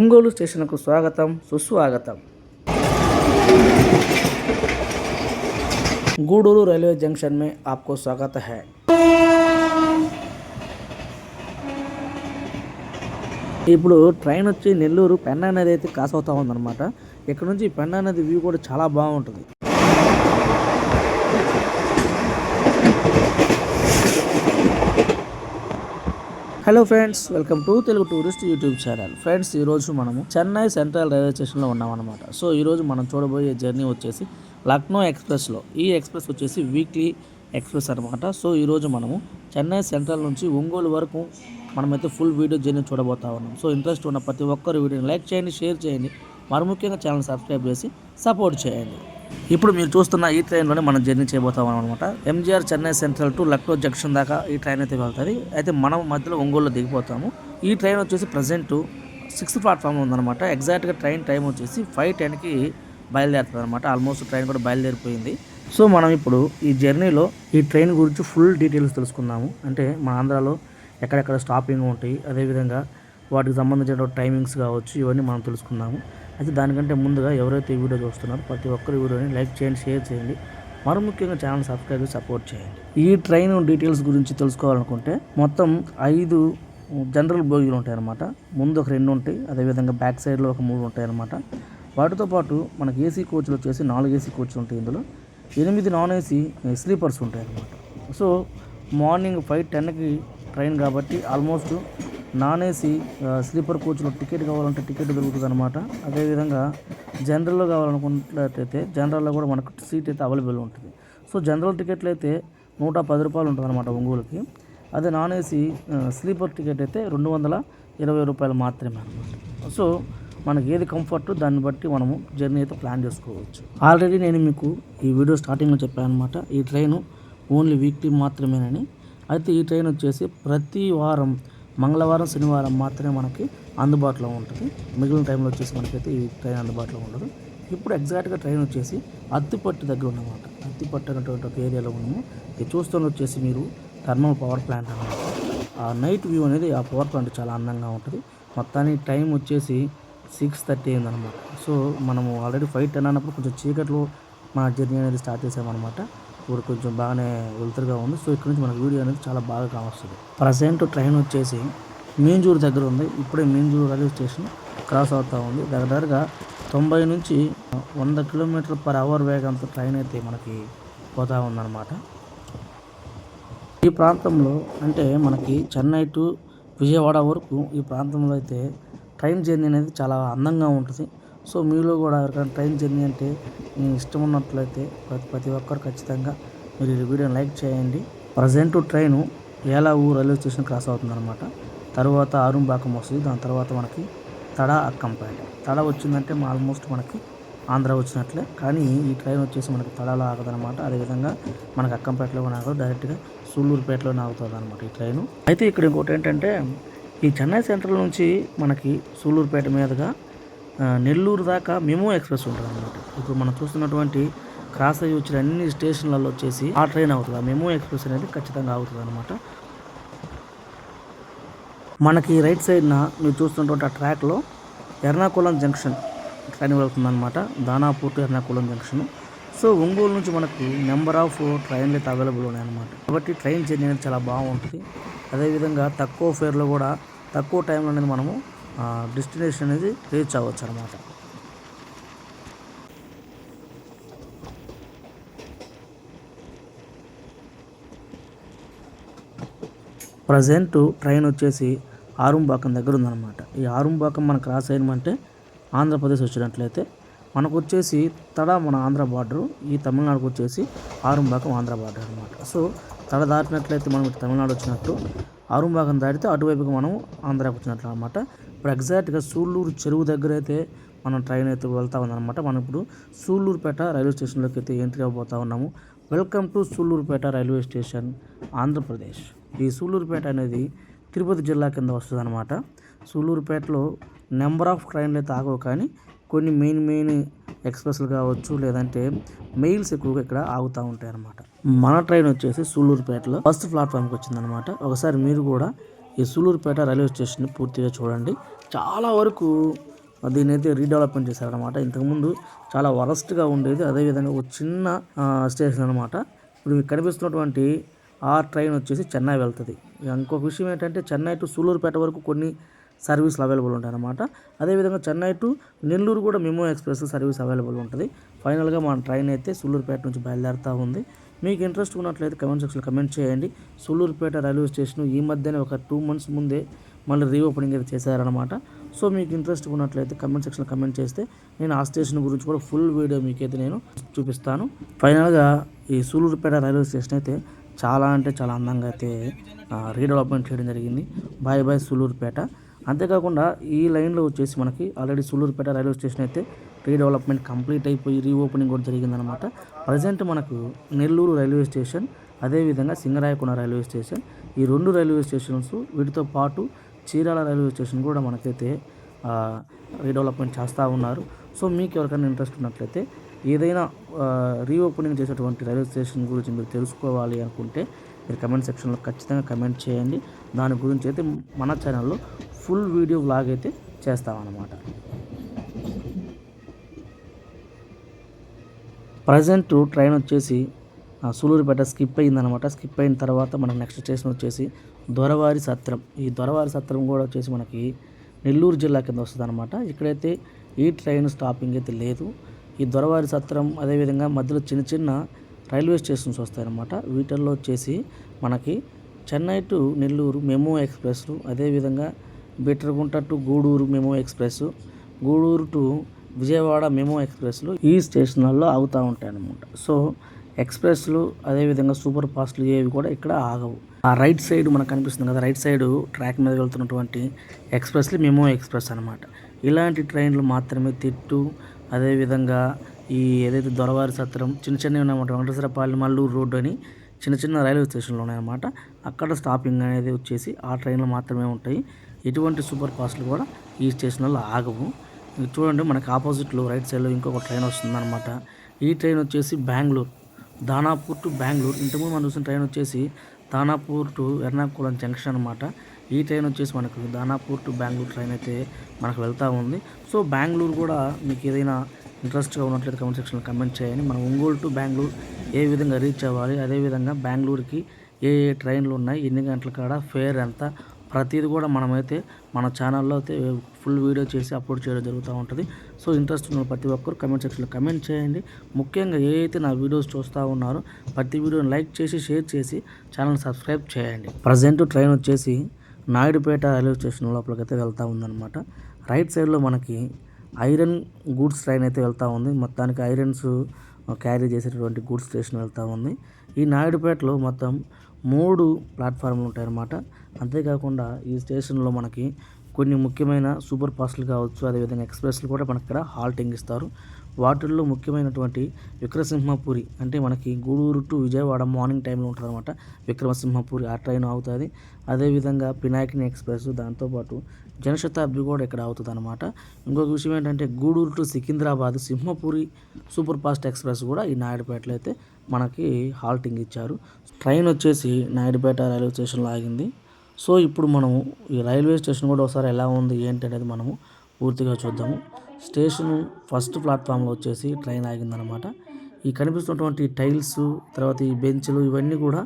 ఒంగోలు స్టేషన్కు స్వాగతం సుస్వాగతం. गूडूरू रेलवे जंक्शन में आपको स्वागत है. ఇప్పుడు ట్రైన్ వచ్చి నెల్లూరు పెన్నా నది అయితే క్రాస్ అవుతా ఉందన్నమాట. ఇక్కడ నుంచి పెన్నా నది వ్యూ కూడా చాలా బాగుంటుంది. Hello friends, welcome to Telugu tourist YouTube channel. Friends, ఈరోజు మనము చెన్నై సెంట్రల్ రైల్వే స్టేషన్లో ఉన్నామన్నమాట. సో ఈరోజు మనం చూడబోయే జర్నీ వచ్చేసి లక్నో ఎక్స్ప్రెస్లో. ఈ ఎక్స్ప్రెస్ వచ్చేసి వీక్లీ ఎక్స్ప్రెస్ అనమాట. సో ఈరోజు మనము చెన్నై సెంట్రల్ నుంచి ఒంగోలు వరకు మనమైతే ఫుల్ వీడియో జర్నీ చూడబోతా ఉన్నాం. సో ఇంట్రెస్ట్ ఉన్న ప్రతి ఒక్కరు వీడియోని లైక్ చేయండి, షేర్ చేయండి, మరి ముఖ్యంగా ఛానల్ సబ్స్క్రైబ్ చేసి సపోర్ట్ చేయండి. ఇప్పుడు మీరు చూస్తున్న ఈ ట్రైన్లోనే మనం జర్నీ చేయబోతాం అనమాట. MGR Chennai central to Lucknow junction దాకా ఈ ట్రైన్ అయితే వెళ్తుంది. అయితే మనం మధ్యలో ఒంగోలులో దిగిపోతాము. ఈ ట్రైన్ వచ్చేసి ప్రజెంట్ 6th ప్లాట్ఫామ్లో ఉందన్నమాట. ఎగ్జాక్ట్గా ట్రైన్ టైం వచ్చేసి 5:10కి బయలుదేరుతుంది అనమాట. ఆల్మోస్ట్ ట్రైన్ కూడా బయలుదేరిపోయింది. సో మనం ఇప్పుడు ఈ జర్నీలో ఈ ట్రైన్ గురించి ఫుల్ డీటెయిల్స్ తెలుసుకుందాము. అంటే మన ఆంధ్రాలో ఎక్కడెక్కడ స్టాపింగ్ ఉంటాయి, అదేవిధంగా వాటికి సంబంధించిన టైమింగ్స్ కావచ్చు, ఇవన్నీ మనం తెలుసుకుందాము. అయితే దానికంటే ముందుగా ఎవరైతే ఈ వీడియో చూస్తున్నారో ప్రతి ఒక్కరు వీడియోని లైక్ చేయండి, షేర్ చేయండి, మరి ముఖ్యంగా ఛానల్ సబ్స్క్రైబ్ చేసి సపోర్ట్ చేయండి. ఈ ట్రైన్ డీటెయిల్స్ గురించి తెలుసుకోవాలనుకుంటే మొత్తం 5 జనరల్ బోగీలు ఉంటాయన్నమాట. ముందు ఒక 2 ఉంటాయి, అదేవిధంగా బ్యాక్ సైడ్లో ఒక 3 ఉంటాయన్నమాట. వాటితో పాటు మనకి ఏసీ కోచ్లు వచ్చేసి 4 ఏసీ కోచ్లు ఉంటాయి. ఇందులో 8 నాన్ ఏసీ స్లీపర్స్ ఉంటాయన్నమాట. సో మార్నింగ్ 5:10కి ట్రైన్ కాబట్టి ఆల్మోస్ట్ నాన్ ఏసీ స్లీపర్ కోచ్లో టికెట్ కావాలంటే టికెట్ దొరుకుతుంది అనమాట. అదేవిధంగా జనరల్లో కావాలనుకున్నట్లయితే జనరల్లో కూడా మనకు సీట్ అయితే అవైలబుల్ ఉంటుంది. సో జనరల్ టికెట్లు అయితే 110 రూపాయలు ఉంటుంది అనమాట ఒంగోలుకి. అదే నాన్ ఏసీ స్లీపర్ టికెట్ అయితే 220 రూపాయలు మాత్రమే అనమాట. సో మనకి ఏది కంఫర్ట్ దాన్ని బట్టి మనము జర్నీ అయితే ప్లాన్ చేసుకోవచ్చు. ఆల్రెడీ నేను మీకు ఈ వీడియో స్టార్టింగ్లో చెప్పాను అనమాట, ఈ ట్రైన్ ఓన్లీ వీక్లీ మాత్రమేనని. అయితే ఈ ట్రైన్ వచ్చేసి ప్రతి వారం మంగళవారం, శనివారం మాత్రమే మనకి అందుబాటులో ఉంటుంది. మిగిలిన టైంలో వచ్చేసి మనకైతే ఈ ట్రైన్ అందుబాటులో ఉండదు. ఇప్పుడు ఎగ్జాక్ట్గా ట్రైన్ వచ్చేసి అత్తిపట్టు దగ్గర ఉన్నమాట. అత్తిపట్టు అనేటువంటి ఒక ఏరియాలో ఉన్నాము. ఇది చూస్తున్న వచ్చేసి మీరు థర్మల్ పవర్ ప్లాంట్ అనమాట. ఆ నైట్ వ్యూ అనేది ఆ పవర్ ప్లాంట్ చాలా అందంగా ఉంటుంది. మొత్తానికి టైం వచ్చేసి 6:30 అయిందనమాట. సో మనము ఆల్రెడీ 5:10 అన్నప్పుడు కొంచెం చీకట్లో మన జర్నీ అనేది స్టార్ట్ చేసామన్నమాట. ఇప్పుడు కొంచెం బాగానే వెళ్తురుగా ఉంది. సో ఇక్కడ నుంచి మనకు వీడియో అనేది చాలా బాగా కావస్తుంది. ప్రజెంట్ ట్రైన్ వచ్చేసి మీంజూరు దగ్గర ఉంది. ఇప్పుడే మీంజూరు రైల్వే స్టేషన్ క్రాస్ అవుతూ ఉంది. దగ్గరగా 90 నుంచి 100 km/h వేగంతో ట్రైన్ అయితే మనకి పోతూ ఉందన్నమాట. ఈ ప్రాంతంలో అంటే మనకి చెన్నై టు విజయవాడ వరకు ఈ ప్రాంతంలో అయితే ట్రైన్ జర్నీ అనేది చాలా అందంగా ఉంటుంది. సో మీలో కూడా ఎవరికైనా ట్రైన్ జర్నీ అంటే ఇష్టం ఉన్నట్లయితే ప్రతి ఒక్కరు ఖచ్చితంగా మీరు ఈ వీడియోని లైక్ చేయండి. Present train Elavur railway station cross అవుతుందన్నమాట. తర్వాత ఆరుంబాకం వస్తుంది. దాని తర్వాత మనకి తడ, అక్కంపేట. తడ వచ్చిందంటే ఆల్మోస్ట్ మనకి ఆంధ్ర వచ్చినట్లే. కానీ ఈ ట్రైన్ వచ్చేసి మనకి తడలో ఆగదనమాట. అదేవిధంగా మనకి అక్కంపేటలో ఆగదు, డైరెక్ట్గా సూళ్ళూరుపేటలోనే ఆగుతుంది అనమాట ఈ ట్రైను. అయితే ఇక్కడ ఇంకోటి ఏంటంటే ఈ చెన్నై సెంట్రల్ నుంచి మనకి సూళ్ళూరుపేట మీదుగా నెల్లూరు దాకా మెమో ఎక్స్ప్రెస్ ఉంటుంది అనమాట. ఇప్పుడు మనం చూస్తున్నటువంటి క్రాస్ అయ్యి వచ్చిన అన్ని స్టేషన్లలో వచ్చేసి ఆ ట్రైన్ అవుతుంది. ఆ మెమో ఎక్స్ప్రెస్ అనేది ఖచ్చితంగా అవుతుంది అనమాట. మనకి రైట్ సైడ్న మీరు చూస్తున్నటువంటి ఆ ట్రాక్లో ఎర్నాకుళం జంక్షన్ ట్రైన్ వెళ్తుందన్నమాట. Danapur to Ernakulam junction. So Ongole నుంచి మనకు నెంబర్ ఆఫ్ ట్రైన్లు అయితే అవైలబుల్ ఉన్నాయన్నమాట. కాబట్టి ట్రైన్ జర్నీ అనేది చాలా బాగుంటుంది. అదేవిధంగా తక్కువ ఫేర్లో కూడా తక్కువ టైంలో అనేది మనము డెస్టినేషన్ అనేది రీచ్ అవ్వచ్చు అనమాట. ప్రజెంట్ ట్రైన్ వచ్చేసి ఆరుంబాకం దగ్గర ఉందన్నమాట. ఈ ఆరుంబాకం మనం క్రాస్ అయ్యామంటే ఆంధ్రప్రదేశ్ వచ్చినట్లయితే మనకు వచ్చేసి తడ మన ఆంధ్ర బార్డరు, ఈ తమిళనాడుకు వచ్చేసి ఆరుంబాకం ఆంధ్ర బార్డర్ అనమాట. సో తడ దాటినట్లయితే మనం ఇటు తమిళనాడు వచ్చినట్టు, ఆరుంబాకం దాటితే అటువైపుకి మనం ఆంధ్రాకి వచ్చినట్లు అనమాట. ఇప్పుడు ఎగ్జాక్ట్గా సూళ్ళూరు చెరువు దగ్గర అయితే మనం ట్రైన్ అయితే వెళ్తూ ఉందన్నమాట. మనం ఇప్పుడు సూళ్ళూరుపేట రైల్వే స్టేషన్లోకి అయితే ఎంట్రీ అవ్వబోతూ ఉన్నాము. Welcome to Sullurpeta railway station, Andhra Pradesh. ఈ సూళ్ళూరుపేట అనేది తిరుపతి జిల్లా కింద వస్తుంది అనమాట. సూళ్ళూరుపేటలో నెంబర్ ఆఫ్ ట్రైన్లు అయితే ఆగవు, కానీ కొన్ని మెయిన్ ఎక్స్ప్రెస్లు కావచ్చు, లేదంటే మెయిల్స్ ఎక్కువగా ఇక్కడ ఆగుతూ ఉంటాయి అన్నమాట. మన ట్రైన్ వచ్చేసి సూళ్ళూరుపేటలో 1st ప్లాట్ఫామ్కి వచ్చిందనమాట. ఒకసారి మీరు కూడా ఈ సూళ్ళూరుపేట రైల్వే స్టేషన్ పూర్తిగా చూడండి. చాలా వరకు దీన్ని అయితే రీడెవలప్మెంట్ చేశారనమాట. ఇంతకుముందు చాలా వరస్ట్గా ఉండేది. అదేవిధంగా ఒక చిన్న స్టేషన్ అనమాట. ఇప్పుడు మీకు కనిపిస్తున్నటువంటి ఆ ట్రైన్ వచ్చేసి చెన్నై వెళ్తుంది. ఇంకొక విషయం ఏంటంటే చెన్నై టు సూలూరుపేట వరకు కొన్ని సర్వీసులు అవైలబుల్ ఉంటాయన్నమాట. అదేవిధంగా చెన్నై టు నెల్లూరు కూడా మెమో ఎక్స్ప్రెస్ సర్వీస్ అవైలబుల్ ఉంటుంది. ఫైనల్గా మన ట్రైన్ అయితే సూలూరుపేట నుంచి బయలుదేరుతూ ఉంది. మీకు ఇంట్రెస్ట్ ఉన్నట్లయితే కమెంట్ సెక్షన్లో కమెంట్ చేయండి. సూలూరుపేట రైల్వే స్టేషన్ ఈ మధ్యనే ఒక 2 months ముందే మళ్ళీ రీఓపెనింగ్ అయితే చేశారనమాట. సో మీకు ఇంట్రెస్ట్ ఉన్నట్లయితే కమెంట్ సెక్షన్లో కమెంట్ చేస్తే నేను ఆ స్టేషన్ గురించి కూడా ఫుల్ వీడియో మీకైతే నేను చూపిస్తాను. ఫైనల్గా ఈ సూలూరుపేట రైల్వే స్టేషన్ అయితే చాలా అంటే చాలా అందంగా అయితే రీడెవలప్మెంట్ చేయడం జరిగింది. Bye bye Sullurpeta. అంతేకాకుండా ఈ లైన్లో వచ్చేసి మనకి ఆల్రెడీ సూలూరుపేట రైల్వే స్టేషన్ అయితే రీడెవలప్మెంట్ కంప్లీట్ అయిపోయి రీఓపెనింగ్ కూడా జరిగిందనమాట. ప్రజెంట్ మనకు నెల్లూరు రైల్వే స్టేషన్, అదేవిధంగా సింగరాయకొండ రైల్వే స్టేషన్, ఈ 2 రైల్వే స్టేషన్స్ వీటితో పాటు చీరాల రైల్వే స్టేషన్ కూడా మనకైతే రీడెవలప్మెంట్ చేస్తూ ఉన్నారు. సో మీకు ఎవరికైనా ఇంట్రెస్ట్ ఉన్నట్లయితే ఏదైనా రీఓపెనింగ్ చేసేటువంటి రైల్వే స్టేషన్ గురించి మీరు తెలుసుకోవాలి అనుకుంటే మీరు కమెంట్ సెక్షన్లో ఖచ్చితంగా కమెంట్ చేయండి. దాని గురించి అయితే మన ఛానల్లో ఫుల్ వీడియో వ్లాగ్ అయితే చేస్తామన్నమాట. ప్రజెంట్ ట్రైన్ వచ్చేసి సూలూరుపేట స్కిప్ అయిందనమాట. స్కిప్ అయిన తర్వాత మనకు నెక్స్ట్ స్టేషన్ వచ్చేసి దొరవారి సత్రం. ఈ దొరవారి సత్రం కూడా వచ్చేసి మనకి నెల్లూరు జిల్లా కింద వస్తుంది అనమాట. ఇక్కడైతే ఈ ట్రైన్ స్టాపింగ్ అయితే లేదు. ఈ దొరవారి సత్రం అదేవిధంగా మధ్యలో చిన్న చిన్న రైల్వే స్టేషన్స్ వస్తాయన్నమాట. వీటిల్లో వచ్చేసి మనకి Chennai to Nellore MEMU express, అదేవిధంగా Bitragunta to Gudur MEMU express, Gudur to Vijayawada MEMU ఎక్స్ప్రెస్లు ఈ స్టేషన్లలో ఆగుతూ ఉంటాయి అన్నమాట. సో ఎక్స్ప్రెస్లు అదేవిధంగా సూపర్ ఫాస్ట్లు ఏవి కూడా ఇక్కడ ఆగవు. ఆ రైట్ సైడ్ మనకు కనిపిస్తుంది కదా, రైట్ సైడ్ ట్రాక్ మీద వెళ్తున్నటువంటి ఎక్స్ప్రెస్లు మెమో ఎక్స్ప్రెస్ అనమాట. ఇలాంటి ట్రైన్లు మాత్రమే తిట్టు, అదేవిధంగా ఈ ఏదైతే దొరవారి సత్రం చిన్న చిన్నవి ఉన్నాయన్నమాట. వెంకటేశ్వరపల్లి మల్లూరు రోడ్డు అని చిన్న చిన్న రైల్వే స్టేషన్లు ఉన్నాయన్నమాట. అక్కడ స్టాపింగ్ అనేది వచ్చేసి ఆ ట్రైన్లు మాత్రమే ఉంటాయి. ఎటువంటి సూపర్ ఫాస్ట్లు కూడా ఈ స్టేషన్లలో ఆగవు. చూడండి మనకి ఆపోజిట్లో రైట్ సైడ్లో ఇంకొక ట్రైన్ వస్తుందన్నమాట. ఈ ట్రైన్ వచ్చేసి బెంగళూరు, దానాపూర్ టు బెంగళూరు. ఇంతకుముందు మనం చూసిన ట్రైన్ వచ్చేసి దానాపూర్ టు ఎర్నాకుళం జంక్షన్ అనమాట. ఈ ట్రైన్ వచ్చేసి మనకు దానాపూర్ టు బెంగళూరు ట్రైన్ అయితే మనకు వెళ్తూ ఉంది. సో బెంగళూరు కూడా మీకు ఏదైనా ఇంట్రెస్ట్గా ఉన్నట్లయితే కమెంట్ సెక్షన్లో కమెంట్ చేయండి. మనం ఒంగోలు టు బెంగళూరు ఏ విధంగా రీచ్ అవ్వాలి, అదేవిధంగా బెంగళూరుకి ఏ ఏ ట్రైన్లు ఉన్నాయి, ఎన్ని గంటల కాడ, ఫేర్ ఎంత, ప్రతిదీ కూడా మనమైతే మన ఛానల్లో అయితే ఫుల్ వీడియో చేసి అప్లోడ్ చేయడం జరుగుతూ ఉంటుంది. సో ఇంట్రెస్ట్ ఉన్న ప్రతి ఒక్కరు కమెంట్ సెక్షన్లో కమెంట్ చేయండి. ముఖ్యంగా ఏ అయితే నా వీడియోస్ చూస్తూ ఉన్నారో ప్రతి వీడియోని లైక్ చేసి షేర్ చేసి ఛానల్ సబ్స్క్రైబ్ చేయండి. ప్రజెంట్ ట్రైన్ వచ్చేసి నాయుడుపేట రైల్వే స్టేషన్ లోపలికైతే వెళ్తూ ఉందన్నమాట. రైట్ సైడ్లో మనకి ఐరన్ గూడ్స్ ట్రైన్ అయితే వెళ్తూ ఉంది. మొత్తానికి ఐరన్స్ క్యారీ చేసేటటువంటి గూడ్స్ స్టేషన్ వెళ్తూ ఉంది. ఈ నాయుడుపేటలో మొత్తం 3 ప్లాట్ఫామ్లు ఉంటాయన్నమాట. అంతేకాకుండా ఈ స్టేషన్లో మనకి కొన్ని ముఖ్యమైన సూపర్ ఫాస్ట్లు కావచ్చు, అదేవిధంగా ఎక్స్ప్రెస్లు కూడా మనకి ఇక్కడ హాల్టింగ్ ఇస్తారు. వాటిల్లో ముఖ్యమైనటువంటి విక్రమసింహపురి అంటే మనకి గూడూరు టు విజయవాడ మార్నింగ్ టైంలో ఉంటుంది అనమాట. విక్రమసింహపురి ఆ ట్రైన్ అవుతుంది. అదేవిధంగా పినాకిని ఎక్స్ప్రెస్, దాంతోపాటు జనశతాబ్ది కూడా ఇక్కడ అవుతుంది అనమాట. ఇంకొక విషయం ఏంటంటే Gudur to Secunderabad Simhapuri super fast express కూడా ఈ నాయుడుపేటలో అయితే మనకి హాల్టింగ్ ఇచ్చారు. ట్రైన్ వచ్చేసి నాయుడుపేట రైల్వే స్టేషన్లో ఆగింది. సో ఇప్పుడు మనము ఈ రైల్వే స్టేషన్ కూడా ఒకసారి ఎలా ఉంది ఏంటి అనేది మనము పూర్తిగా చూద్దాము. స్టేషన్ ఫస్ట్ ప్లాట్ఫామ్లో వచ్చేసి ట్రైన్ ఆగిందనమాట. ఈ కనిపిస్తున్నటువంటి టైల్స్, తర్వాత ఈ బెంచ్లు ఇవన్నీ కూడా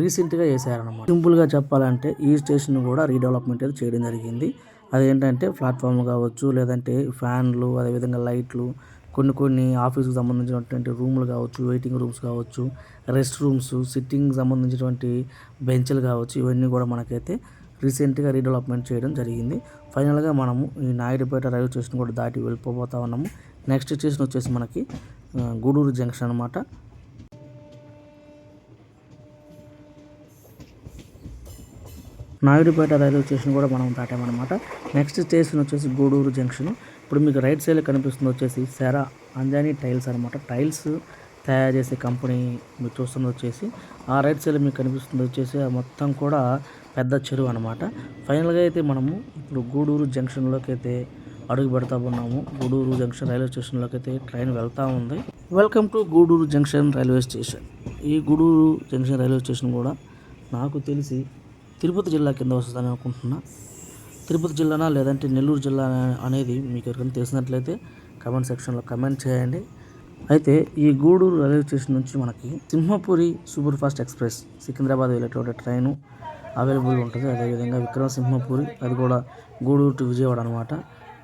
రీసెంట్గా వేసారనమాట. సింపుల్గా చెప్పాలంటే ఈ స్టేషన్ కూడా రీడెవలప్మెంట్ అయితే చేయడం జరిగింది. అదేంటంటే ప్లాట్ఫామ్ కావచ్చు, లేదంటే ఫ్యాన్లు, అదేవిధంగా లైట్లు, కొన్ని ఆఫీస్కి సంబంధించినటువంటి రూములు కావచ్చు, వెయిటింగ్ రూమ్స్ కావచ్చు, రెస్ట్ రూమ్స్, సిట్టింగ్ సంబంధించినటువంటి బెంచ్లు కావచ్చు, ఇవన్నీ కూడా మనకైతే రీసెంట్గా రీడెవలప్మెంట్ చేయడం జరిగింది. ఫైనల్గా మనము ఈ నాయుడుపేట రైల్వే స్టేషన్ కూడా దాటి వెళ్ళిపోతా ఉన్నాము. నెక్స్ట్ స్టేషన్ వచ్చేసి మనకి గూడూరు జంక్షన్ అనమాట. నాయుడుపేట రైల్వే స్టేషన్ కూడా మనం దాటామన్నమాట. నెక్స్ట్ స్టేషన్ వచ్చేసి గూడూరు జంక్షన్. ఇప్పుడు మీకు రైట్ సైడ్లో కనిపిస్తుంది వచ్చేసి సెరా అంజానీ టైల్స్ అనమాట. టైల్స్ తయారు చేసే కంపెనీ మీరు చూస్తుంది వచ్చేసి ఆ రైట్ సైడ్లో మీకు కనిపిస్తుంది వచ్చేసి మొత్తం కూడా పెద్ద చెరువు అనమాట. ఫైనల్గా అయితే మనము ఇప్పుడు గూడూరు జంక్షన్లోకి అయితే అడుగు పెడతా ఉన్నాము. గూడూరు జంక్షన్ రైల్వే స్టేషన్లోకి అయితే ట్రైన్ వెళ్తూ ఉంది. Welcome to Gudur junction railway station. ఈ గూడూరు జంక్షన్ రైల్వే స్టేషన్ కూడా నాకు తెలిసి తిరుపతి జిల్లా కింద వస్తుందని అనుకుంటున్నా. తిరుపతి జిల్లానా లేదంటే నెల్లూరు జిల్లా అనేది మీకు ఎవరికైనా తెలిసినట్లయితే కమెంట్ సెక్షన్లో కమెంట్ చేయండి. అయితే ఈ గూడూరు రైల్వే స్టేషన్ నుంచి మనకి Simhapuri super fast express Secunderabad వెళ్ళేటువంటి ట్రైను అవైలబుల్ ఉంటుంది. అదేవిధంగా విక్రమసింహపురి అది కూడా గూడూరు టు విజయవాడ అనమాట.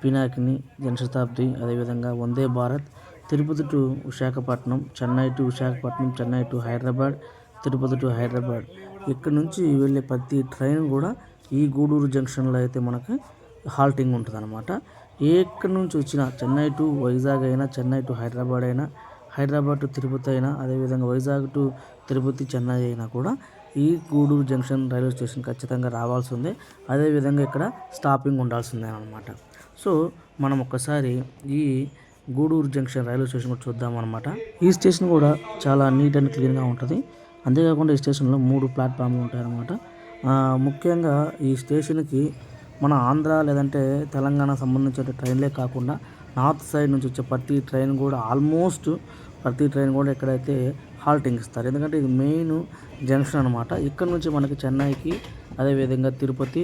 పినాకిని జనశతాబ్ది, అదేవిధంగా Vande Bharat Tirupati to Visakhapatnam, Chennai to Visakhapatnam, Chennai to Hyderabad, Tirupati to Hyderabad. ఇక్కడ నుంచి వెళ్ళే ప్రతి ట్రైన్ కూడా ఈ గూడూరు జంక్షన్లో అయితే మనకి హాల్టింగ్ ఉంటుంది అనమాట. ఎక్కడి నుంచి వచ్చినా చెన్నై టు వైజాగ్ అయినా, చెన్నై టు హైదరాబాద్ అయినా, హైదరాబాద్ టు తిరుపతి అయినా, అదేవిధంగా వైజాగ్ టు తిరుపతి చెన్నై అయినా కూడా ఈ గూడూరు జంక్షన్ రైల్వే స్టేషన్ ఖచ్చితంగా రావాల్సిందే. అదేవిధంగా ఇక్కడ స్టాపింగ్ ఉండాల్సిందే అనమాట. సో మనం ఒక్కసారి ఈ గూడూరు జంక్షన్ రైల్వే స్టేషన్ కూడా చూద్దామన్నమాట. ఈ స్టేషన్ కూడా చాలా నీట్ అండ్ క్లీన్గా ఉంటుంది. అంతేకాకుండా ఈ స్టేషన్లో 3 ప్లాట్ఫామ్లు ఉంటాయన్నమాట. ముఖ్యంగా ఈ స్టేషన్కి మన ఆంధ్ర లేదంటే తెలంగాణ సంబంధించిన ట్రైన్లే కాకుండా నార్త్ సైడ్ నుంచి వచ్చే ప్రతి ట్రైన్ కూడా ఆల్మోస్ట్ ప్రతి ట్రైన్ కూడా ఎక్కడైతే హాల్టింగ్ ఇస్తారు. ఎందుకంటే ఇది మెయిన్ జంక్షన్ అనమాట. ఇక్కడ నుంచి మనకి చెన్నైకి, అదేవిధంగా తిరుపతి,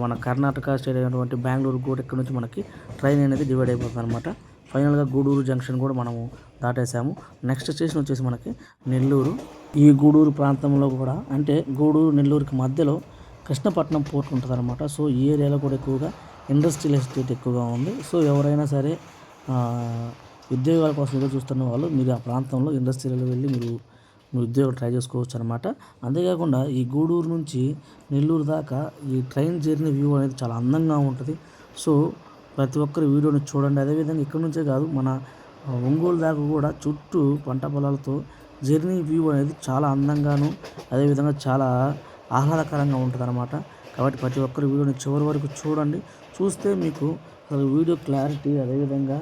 మన కర్ణాటక స్టేట్ అయినటువంటి బెంగళూరు కూడా ఇక్కడ నుంచి మనకి ట్రైన్ అనేది డివైడ్ అయిపోతుంది అనమాట. ఫైనల్గా గూడూరు జంక్షన్ కూడా మనము దాటేసాము. నెక్స్ట్ స్టేషన్ వచ్చేసి మనకి నెల్లూరు. ఈ గూడూరు ప్రాంతంలో కూడా అంటే గూడూరు నెల్లూరుకి మధ్యలో కృష్ణపట్నం పోర్ట్ ఉంటుంది అనమాట. సో ఈ ఏరియాలో కూడా ఎక్కువగా ఇండస్ట్రియల్ ఎస్టేట్ ఎక్కువగా ఉంది. సో ఎవరైనా సరే ఉద్యోగాల కోసం ఎదురు చూస్తున్న వాళ్ళు మీరు ఆ ప్రాంతంలో ఇండస్ట్రీలో వెళ్ళి మీరు ఉద్యోగాలు ట్రై చేసుకోవచ్చు అనమాట. అంతేకాకుండా ఈ గూడూరు నుంచి నెల్లూరు దాకా ఈ ట్రైన్ జర్నీ వ్యూ అనేది చాలా అందంగా ఉంటుంది. సో ప్రతి ఒక్కరు వీడియోని చూడండి. అదేవిధంగా ఇక్కడ నుంచే కాదు, మన ఒంగోలు దాకా కూడా చుట్టూ పంట పొలాలతో జర్నీ వ్యూ అనేది చాలా అందంగాను, అదేవిధంగా చాలా ఆహ్లాదకరంగా ఉంటుంది అనమాట. కాబట్టి ప్రతి ఒక్కరు వీడియోని చివరి వరకు చూడండి. చూస్తే మీకు వీడియో క్లారిటీ, అదేవిధంగా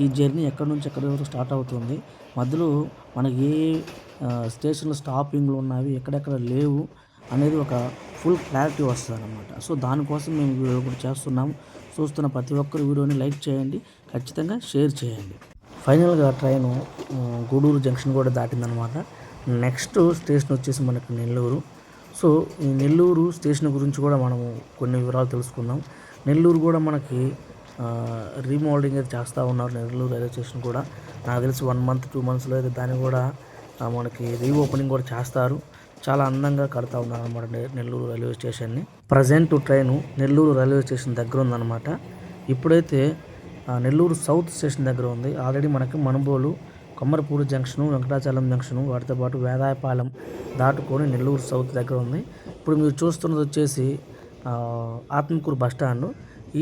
ఈ జర్నీ ఎక్కడి నుంచి ఎక్కడి వరకు స్టార్ట్ అవుతుంది, మధ్యలో మనకి ఏ స్టేషన్లో స్టాపింగ్లు ఉన్నవి, ఎక్కడెక్కడ లేవు అనేది ఒక ఫుల్ క్లారిటీ వస్తుంది అనమాట. సో దానికోసం మేము వీడియో కూడా చేస్తున్నాము. చూస్తున్న ప్రతి ఒక్కరు వీడియోని లైక్ చేయండి, ఖచ్చితంగా షేర్ చేయండి. ఫైనల్గా ట్రైను గూడూరు జంక్షన్ కూడా దాటిందనమాట. నెక్స్ట్ స్టేషన్ వచ్చేసి మనకి నెల్లూరు. సో ఈ నెల్లూరు స్టేషన్ గురించి కూడా మనము కొన్ని వివరాలు తెలుసుకుందాం. నెల్లూరు కూడా మనకి రీమోడలింగ్ అయితే చేస్తూ ఉన్నారు. నెల్లూరు రైల్వే స్టేషన్ కూడా నాకు తెలిసి 1 month 2 monthsలో అయితే దాన్ని కూడా మనకి రీఓపెనింగ్ కూడా చేస్తారు. చాలా అందంగా కడతా ఉన్నారు అనమాట నెల్లూరు రైల్వే స్టేషన్ని. Present train Nellore railway station దగ్గర ఉందన్నమాట. ఇప్పుడైతే నెల్లూరు సౌత్ స్టేషన్ దగ్గర ఉంది. ఆల్రెడీ మనకి మనుబోలు, కొమ్మరపూడి జంక్షను, వెంకటాచలం జంక్షను, వాటితో పాటు వేదాయపాలెం దాటుకొని నెల్లూరు సౌత్ దగ్గర ఉంది. ఇప్పుడు మీరు చూస్తున్నది వచ్చేసి ఆత్మకూరు బస్టాండ్.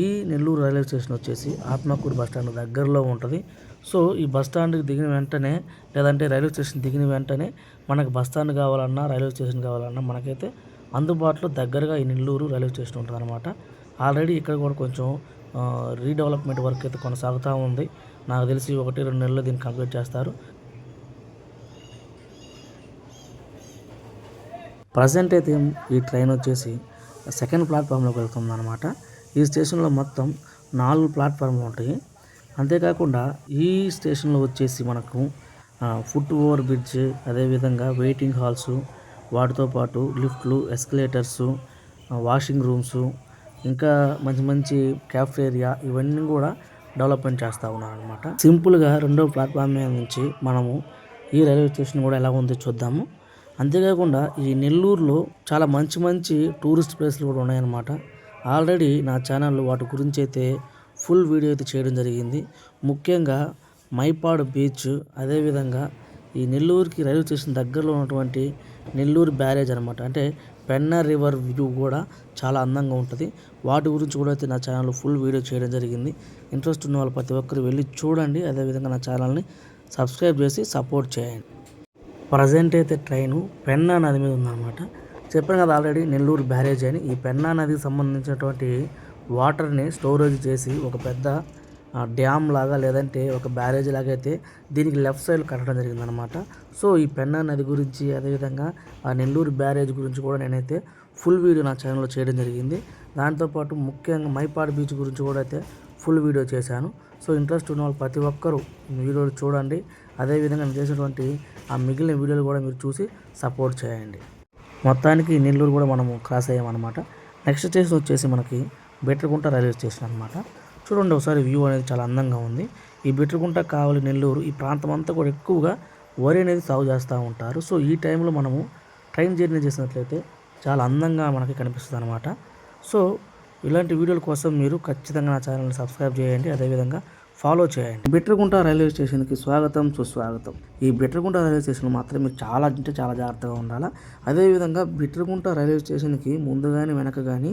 ఈ నెల్లూరు రైల్వే స్టేషన్ వచ్చేసి ఆత్మకూరు బస్టాండ్ దగ్గరలో ఉంటుంది. సో ఈ బస్టాండ్కి దిగిన వెంటనే, లేదంటే రైల్వే స్టేషన్ దిగిన వెంటనే మనకు బస్టాండ్ కావాలన్నా, రైల్వే స్టేషన్ కావాలన్నా మనకైతే అందుబాటులో దగ్గరగా ఈ నెల్లూరు రైల్వే స్టేషన్ ఉంటుంది అనమాట. ఆల్రెడీ ఇక్కడ కూడా కొంచెం రీడెవలప్మెంట్ వర్క్ అయితే కొనసాగుతూ ఉంది. నాకు తెలిసి 1-2 నెలల్లో దీన్ని కంప్లీట్ చేస్తారు. ప్రజెంట్ అయితే ఈ ట్రైన్ వచ్చేసి సెకండ్ ప్లాట్ఫామ్లోకి వెళ్తుంది అనమాట. ఈ స్టేషన్లో మొత్తం 4 ప్లాట్ఫామ్లు ఉంటాయి. అంతేకాకుండా ఈ స్టేషన్లో వచ్చేసి మనకు ఫుట్ ఓవర్ బ్రిడ్జ్, అదేవిధంగా వెయిటింగ్ హాల్స్, వాటితో పాటు లిఫ్ట్లు, ఎస్కలేటర్సు, వాషింగ్ రూమ్స్, ఇంకా మంచి మంచి క్యాఫ్టేరియా, ఇవన్నీ కూడా డెవలప్మెంట్ చేస్తూ ఉన్నారనమాట. సింపుల్గా 2వ ప్లాట్ఫామ్ మీద నుంచి మనము ఈ రైల్వే స్టేషన్ కూడా ఎలా ఉందో చూద్దాము. అంతేకాకుండా ఈ నెల్లూరులో చాలా మంచి మంచి టూరిస్ట్ ప్లేస్లు కూడా ఉన్నాయన్నమాట. ఆల్రెడీ నా ఛానల్లో వాటి గురించి అయితే ఫుల్ వీడియో అయితే చేయడం జరిగింది. ముఖ్యంగా మైపాడు బీచ్, అదేవిధంగా ఈ నెల్లూరుకి రైల్వే స్టేషన్ దగ్గరలో ఉన్నటువంటి నెల్లూరు బ్యారేజ్ అనమాట. అంటే పెన్నా రివర్ వ్యూ కూడా చాలా అందంగా ఉంటుంది. వాటి గురించి కూడా అయితే నా ఛానల్లో ఫుల్ వీడియో చేయడం జరిగింది. ఇంట్రెస్ట్ ఉన్న వాళ్ళు ప్రతి ఒక్కరు వెళ్ళి చూడండి. అదేవిధంగా నా ఛానల్ని సబ్స్క్రైబ్ చేసి సపోర్ట్ చేయండి. ప్రజెంట్ అయితే ట్రైను పెన్నా నది మీద ఉందన్నమాట. చెప్పాను కదా ఆల్రెడీ నెల్లూరు బ్యారేజ్ అని. ఈ పెన్నా నదికి సంబంధించినటువంటి వాటర్ని స్టోరేజ్ చేసి ఒక పెద్ద డ్యామ్ లాగా, లేదంటే ఒక బ్యారేజ్ లాగా అయితే దీనికి లెఫ్ట్ సైడ్ కట్టడం జరిగిందనమాట. సో ఈ పెన్నా నది గురించి, అదేవిధంగా ఆ నెల్లూరు బ్యారేజ్ గురించి కూడా నేనైతే ఫుల్ వీడియో నా ఛానల్లో చేయడం జరిగింది. దాంతోపాటు ముఖ్యంగా మైపాడు బీచ్ గురించి కూడా అయితే ఫుల్ వీడియో చేశాను. సో ఇంట్రెస్ట్ ఉన్న వాళ్ళు ప్రతి ఒక్కరూ వీడియోలు చూడండి. అదేవిధంగా నేను చేసినటువంటి ఆ మిగిలిన వీడియోలు కూడా మీరు చూసి సపోర్ట్ చేయండి. మొత్తానికి నెల్లూరు కూడా మనము క్రాస్ అయ్యామన్నమాట. నెక్స్ట్ స్టేషన్ వచ్చేసి మనకి బెట్రగుంట రైల్వే స్టేషన్ అనమాట. చూడండి ఒకసారి వ్యూ అనేది చాలా అందంగా ఉంది. ఈ బెట్రగుంట, కావలి, నెల్లూరు ఈ ప్రాంతం అంతా కూడా ఎక్కువగా వరి అనేది సాగు చేస్తూ ఉంటారు. సో ఈ టైంలో మనము ట్రైన్ జర్నీ చేసినట్లయితే చాలా అందంగా మనకి కనిపిస్తుంది అనమాట. సో ఇలాంటి వీడియోల కోసం మీరు ఖచ్చితంగా నా ఛానల్ని సబ్స్క్రైబ్ చేయండి, అదేవిధంగా ఫాలో చేయండి. బిట్రగుంట రైల్వే స్టేషన్కి స్వాగతం, సుస్వాగతం. ఈ బిట్రగుంట రైల్వే స్టేషన్ మాత్రం మీరు చాలా అంటే చాలా జాగ్రత్తగా ఉండాలి. అదేవిధంగా బిట్రగుంట రైల్వే స్టేషన్కి ముందు కానీ వెనక కానీ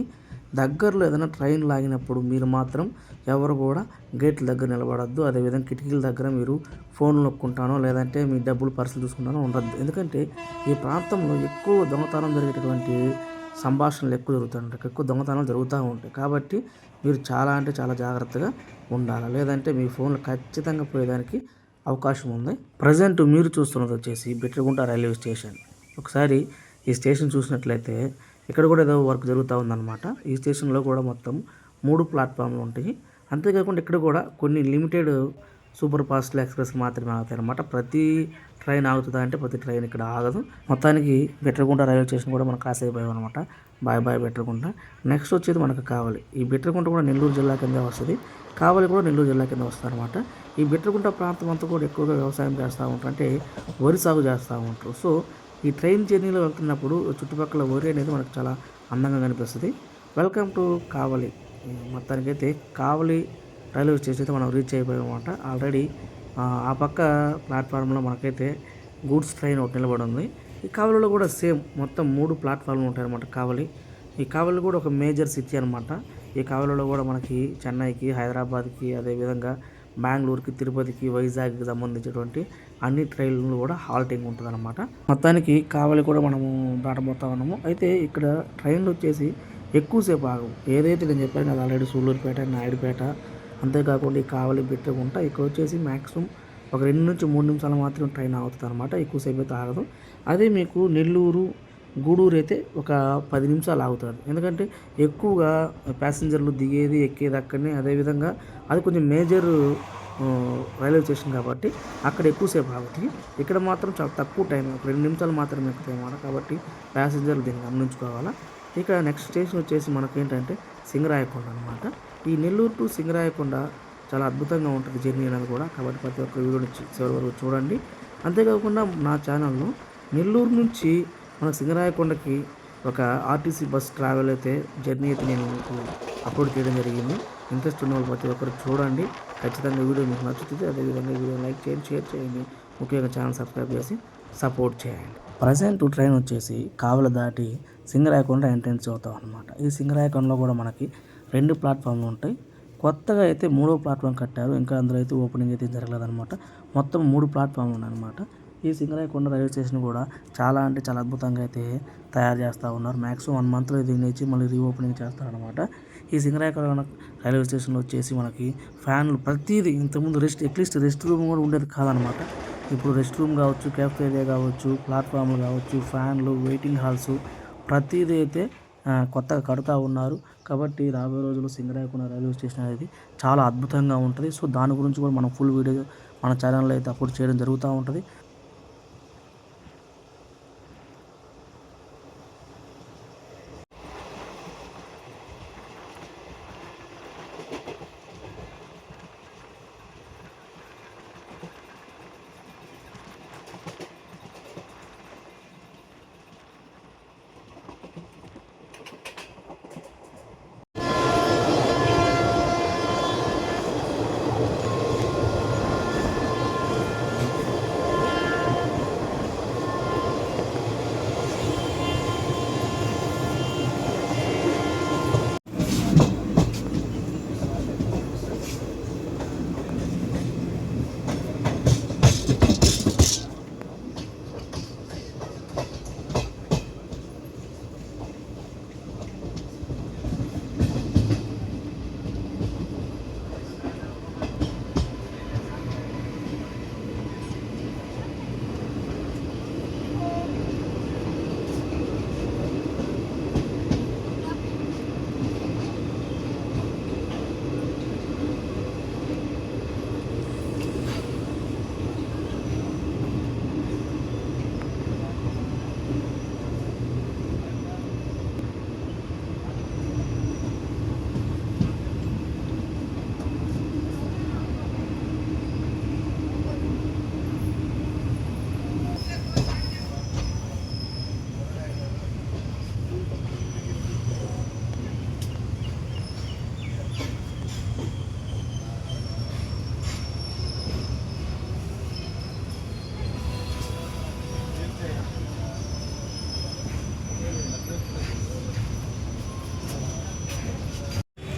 దగ్గరలో ఏదైనా ట్రైన్ లాగినప్పుడు మీరు మాత్రం ఎవరు కూడా గేట్ల దగ్గర నిలబడద్దు. అదేవిధంగా కిటికీల దగ్గర మీరు ఫోన్లు నొక్కుంటానో లేదంటే మీ డబ్బులు పర్సులు చూసుకుంటానో ఉండద్దు. ఎందుకంటే ఈ ప్రాంతంలో ఎక్కువ దొంగతనం జరిగేటటువంటి సంభాషణలు ఎక్కువ జరుగుతుంటాయి, ఎక్కువ దొంగతనాలు జరుగుతూ ఉంటాయి. కాబట్టి మీరు చాలా అంటే చాలా జాగ్రత్తగా ఉండాలి, లేదంటే మీ ఫోన్లు ఖచ్చితంగా పోయేదానికి అవకాశం ఉంది. ప్రజెంట్ మీరు చూస్తున్నది వచ్చేసి బిట్రగుంట రైల్వే స్టేషన్. ఒకసారి ఈ స్టేషన్ చూసినట్లయితే ఇక్కడ కూడా ఏదో వర్క్ జరుగుతూ ఉందన్నమాట. ఈ స్టేషన్లో కూడా మొత్తం 3 ప్లాట్ఫామ్లు ఉంటాయి. అంతేకాకుండా ఇక్కడ కూడా కొన్ని లిమిటెడ్ సూపర్ ఫాస్ట్ ఎక్స్ప్రెస్ మాత్రమే ఆగుతాయి అనమాట. ప్రతి ట్రైన్ ఆగుతుందా అంటే ప్రతి ట్రైన్ ఇక్కడ ఆగదు. మొత్తానికి బిట్రగుంట రైల్వే స్టేషన్ కూడా మనకు కాసేపోయాం అనమాట. Bye bye Bitragunta. నెక్స్ట్ వచ్చేది మనకు కావలి. ఈ బిట్రగుంట కూడా నెల్లూరు జిల్లా కింద వస్తుంది, కావలి కూడా నెల్లూరు జిల్లా కింద వస్తుంది అనమాట. ఈ బిట్రగుంట ప్రాంతం అంతా కూడా ఎక్కువగా వ్యవసాయం చేస్తూ ఉంటారు, అంటే వరి సాగు చేస్తూ ఉంటారు. సో ఈ ట్రైన్ జర్నీలో వెళ్తున్నప్పుడు చుట్టుపక్కల వరి అనేది మనకు చాలా అందంగా కనిపిస్తుంది. వెల్కమ్ టు కావలి. మొత్తానికైతే కావలి రైల్వే స్టేషన్ అయితే మనం రీచ్ అయిపోయామన్నమాట. ఆల్రెడీ ఆ పక్క ప్లాట్ఫామ్లో మనకైతే గూడ్స్ ట్రైన్ ఒకటి నిలబడి ఉంది. ఈ కావలిలో కూడా సేమ్ మొత్తం 3 ప్లాట్ఫామ్లు ఉంటాయన్నమాట కావలి. ఈ కావలి కూడా ఒక మేజర్ సిటీ అనమాట. ఈ కావలిలో కూడా మనకి చెన్నైకి, హైదరాబాద్కి, అదేవిధంగా బెంగళూరుకి, తిరుపతికి, వైజాగ్కి సంబంధించినటువంటి అన్ని ట్రైన్లు కూడా హాల్టింగ్ ఉంటుంది అనమాట. మొత్తానికి కావలి కూడా మనము దాటబోతా ఉన్నాము. అయితే ఇక్కడ ట్రైన్లు వచ్చేసి ఎక్కువసేపు ఆగవు. ఏదైతే నేను చెప్పాను కదా ఆల్రెడీ సూళ్ళూరుపేట, నాయుడుపేట, అంతేకాకుండా ఈ కావలి బిట్రగుంట ఇక్కడ వచ్చేసి మ్యాక్సిమం ఒక 2 నుంచి 3 నిమిషాలు మాత్రం ట్రైన్ ఆగుతుంది అనమాట. ఎక్కువసేపు అయితే ఆగదు. అదే మీకు నెల్లూరు, గూడూరు అయితే ఒక 10 నిమిషాలు ఆగుతుంది. ఎందుకంటే ఎక్కువగా ప్యాసింజర్లు దిగేది ఎక్కేది అక్కడనే. అదేవిధంగా అది కొంచెం మేజర్ రైల్వే స్టేషన్ కాబట్టి అక్కడ ఎక్కువసేపు ఆగుతాయి. ఇక్కడ మాత్రం చాలా తక్కువ టైం, ఒక 2 నిమిషాలు మాత్రమే ఎక్కుతాయి అన్నమాట. కాబట్టి ప్యాసింజర్లు దీన్ని గమనించుకోవాలా. ఇక నెక్స్ట్ స్టేషన్ వచ్చేసి మనకేంటంటే సింగరాయకొండ అనమాట. ఈ నెల్లూరు టు సింగరాయకొండ చాలా అద్భుతంగా ఉంటుంది జర్నీ అనేది కూడా. కాబట్టి ప్రతి ఒక్క వీడియోని చివరి వరకు చూడండి. అంతేకాకుండా నా ఛానల్లో నెల్లూరు నుంచి మన సింగరాయకొండకి ఒక ఆర్టీసీ బస్ ట్రావెల్ అయితే జర్నీ అయితే నేను మీకు అప్లోడ్ చేయడం జరిగింది. ఇంట్రెస్ట్ ఉన్న వాళ్ళు ప్రతి ఒక్కరు చూడండి. ఖచ్చితంగా వీడియో మీకు నచ్చుతుంది. అదేవిధంగా వీడియో లైక్ చేయండి, షేర్ చేయండి, ముఖ్యంగా ఛానల్ సబ్స్క్రైబ్ చేసి సపోర్ట్ చేయండి. ప్రజెంట్ ట్రైన్ వచ్చేసి కావలి దాటి సింగరాయకొండ ఎంట్రెన్స్ అవుతాం అనమాట. ఈ సింగరాయకొండలో కూడా మనకి 2 ప్లాట్ఫామ్లు ఉంటాయి. కొత్తగా అయితే 3వ ప్లాట్ఫామ్ కట్టారు, ఇంకా అందులో అయితే ఓపెనింగ్ అయితే జరగలేదన్నమాట. మొత్తం 3 ప్లాట్ఫామ్లు ఉన్నాయన్నమాట. ఈ సింగరాయకొండ రైల్వే స్టేషన్ కూడా చాలా అంటే చాలా అద్భుతంగా అయితే తయారు చేస్తూ ఉన్నారు. మ్యాక్సిమం 1 మంత్లో దీన్ని ఇచ్చి మళ్ళీ రీఓపెనింగ్ చేస్తారనమాట. ఈ సింగరాయకొండ రైల్వే స్టేషన్లో వచ్చేసి మనకి ఫ్యాన్లు ప్రతిదీ, ఇంతకుముందు అట్లీస్ట్ రెస్ట్ రూమ్ కూడా ఉండేది కాదనమాట. ఇప్పుడు రెస్ట్ రూమ్ కావచ్చు, క్యాఫ్టేరియా కావచ్చు, ప్లాట్ఫామ్లు కావచ్చు, ఫ్యాన్లు, వెయిటింగ్ హాల్స్ ప్రతిదీ అయితే కొత్తగా కడుతూ ఉన్నారు. కాబట్టి రాబోయే రోజుల్లో సింగరాయకొండ రైల్వే స్టేషన్ అనేది చాలా అద్భుతంగా ఉంటుంది. సో దాని గురించి కూడా మనం ఫుల్ వీడియో మన ఛానల్లో అయితే అప్లోడ్ చేయడం జరుగుతూ ఉంటుంది.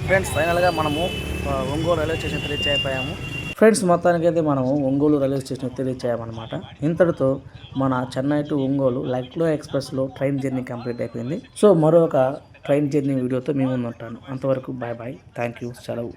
ఫ్రెండ్స్ ఫైనల్గా మనము ఒంగోలు రైల్వే స్టేషన్ రీచ్ అయిపోయాము. ఫ్రెండ్స్ మొత్తానికైతే మనము ఒంగోలు రైల్వే స్టేషన్ రీచ్ అయ్యామన్నమాట. ఇంతటితో మన చెన్నై టు ఒంగోలు లక్నో ఎక్స్ప్రెస్లో ట్రైన్ జర్నీ కంప్లీట్ అయిపోయింది. సో మరొక ట్రైన్ జర్నీ వీడియోతో మేము ఉంటాను. అంతవరకు బాయ్ బాయ్, థ్యాంక్ యూ, సెలవు.